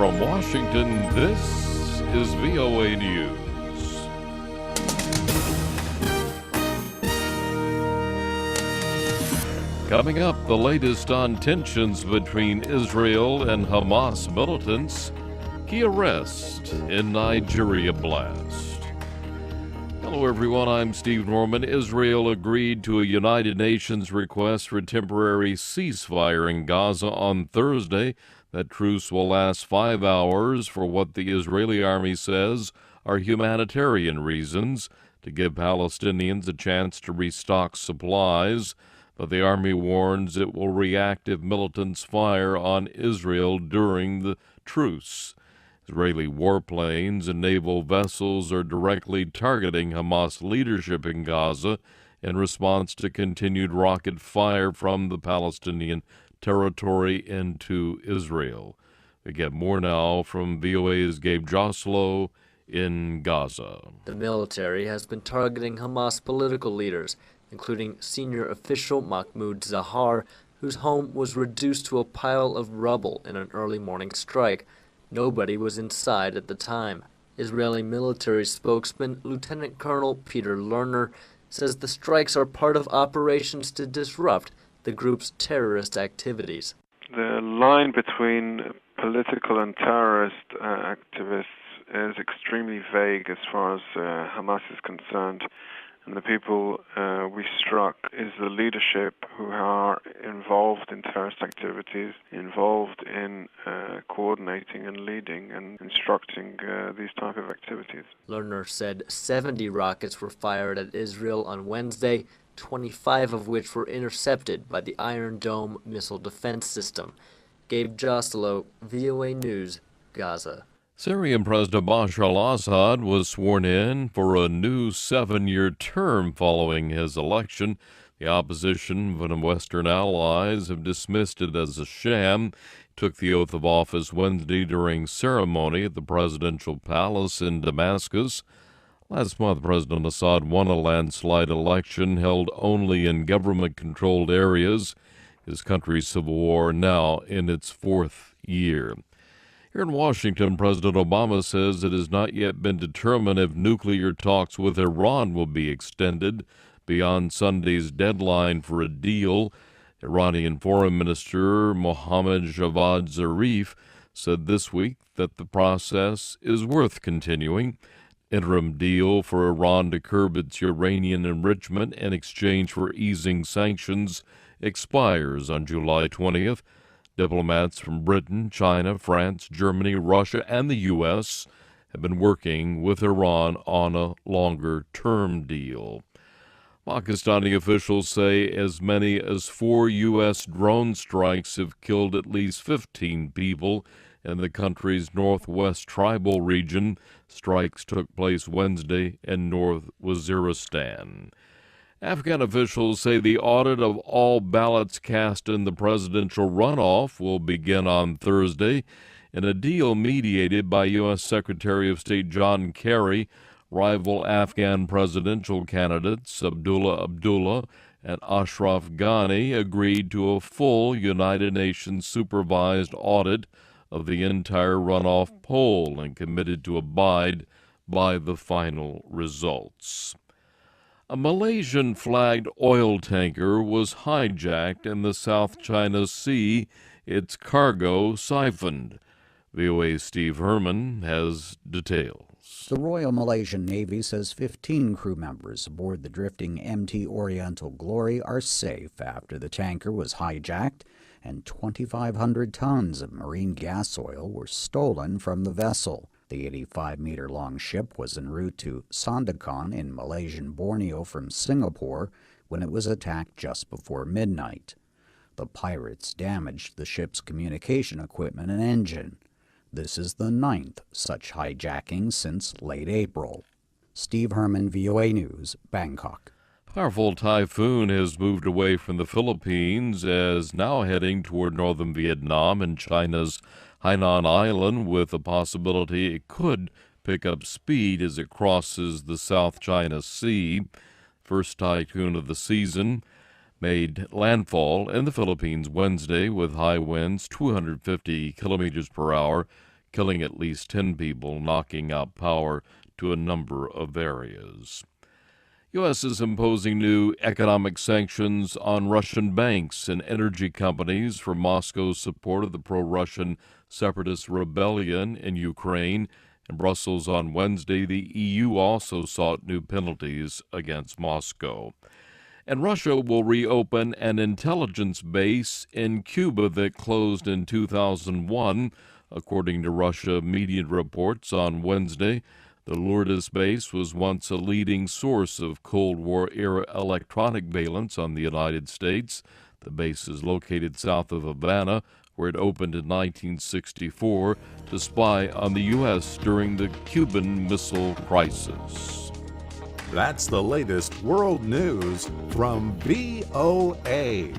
From Washington, this is VOA News. Coming up, the latest on tensions between Israel and Hamas militants, key arrest in Nigeria blast. Hello everyone, I'm Steve Norman. Israel agreed to a United Nations request for a temporary ceasefire in Gaza on Thursday. That truce will last 5 hours for what the Israeli army says are humanitarian reasons to give Palestinians a chance to restock supplies. But the army warns it will react if militants fire on Israel during the truce. Israeli warplanes and naval vessels are directly targeting Hamas leadership in Gaza in response to continued rocket fire from the Palestinian territory into Israel. We get more now from VOA's Gabe Joselow in Gaza. The military has been targeting Hamas political leaders, including senior official Mahmoud Zahar, whose home was reduced to a pile of rubble in an early morning strike. Nobody was inside at the time. Israeli military spokesman Lieutenant Colonel Peter Lerner says the strikes are part of operations to disrupt the group's terrorist activities. The line between political and terrorist activists is extremely vague as far as Hamas is concerned. And the people we struck is the leadership who are involved in terrorist activities, involved in coordinating and leading and instructing these type of activities. Lerner said 70 rockets were fired at Israel on Wednesday, 25 of which were intercepted by the Iron Dome missile defense system. Gabe Joselow, VOA News, Gaza. Syrian President Bashar al-Assad was sworn in for a new 7-year term following his election. The opposition and Western allies have dismissed it as a sham. He took the oath of office Wednesday during ceremony at the presidential palace in Damascus. Last month, President Assad won a landslide election held only in government-controlled areas. His country's civil war now in its 4th year. Here in Washington, President Obama says it has not yet been determined if nuclear talks with Iran will be extended beyond Sunday's deadline for a deal. Iranian Foreign Minister Mohammad Javad Zarif said this week that the process is worth continuing. Interim deal for Iran to curb its uranium enrichment in exchange for easing sanctions expires on July 20th. Diplomats from Britain, China, France, Germany, Russia, and the U.S. have been working with Iran on a longer-term deal. Pakistani officials say as many as 4 U.S. drone strikes have killed at least 15 people in the country's northwest tribal region. Strikes took place Wednesday in North Waziristan. Afghan officials say the audit of all ballots cast in the presidential runoff will begin on Thursday. In a deal mediated by U.S. Secretary of State John Kerry, rival Afghan presidential candidates Abdullah and Ashraf Ghani agreed to a full United Nations supervised audit of the entire runoff poll and committed to abide by the final results. A Malaysian-flagged oil tanker was hijacked in the South China Sea, its cargo siphoned. VOA's Steve Herman has details. The Royal Malaysian Navy says 15 crew members aboard the drifting MT Oriental Glory are safe after the tanker was hijacked and 2,500 tons of marine gas oil were stolen from the vessel. The 85-meter-long ship was en route to Sandakan in Malaysian Borneo from Singapore when it was attacked just before midnight. The pirates damaged the ship's communication equipment and engine. This is the 9th such hijacking since late April. Steve Herman, VOA News, Bangkok. Powerful typhoon has moved away from the Philippines as now heading toward northern Vietnam and China's Hainan Island, with a possibility it could pick up speed as it crosses the South China Sea. First typhoon of the season made landfall in the Philippines Wednesday with high winds 250 kilometers per hour, killing at least 10 people, knocking out power to a number of areas. U.S. is imposing new economic sanctions on Russian banks and energy companies for Moscow's support of the pro-Russian separatist rebellion in Ukraine. In Brussels on Wednesday, the EU also sought new penalties against Moscow. And Russia will reopen an intelligence base in Cuba that closed in 2001, according to Russia media reports on Wednesday. The Lourdes base was once a leading source of Cold War-era electronic valence on the United States. The base is located south of Havana, where it opened in 1964 to spy on the U.S. during the Cuban Missile Crisis. That's the latest world news from VOA.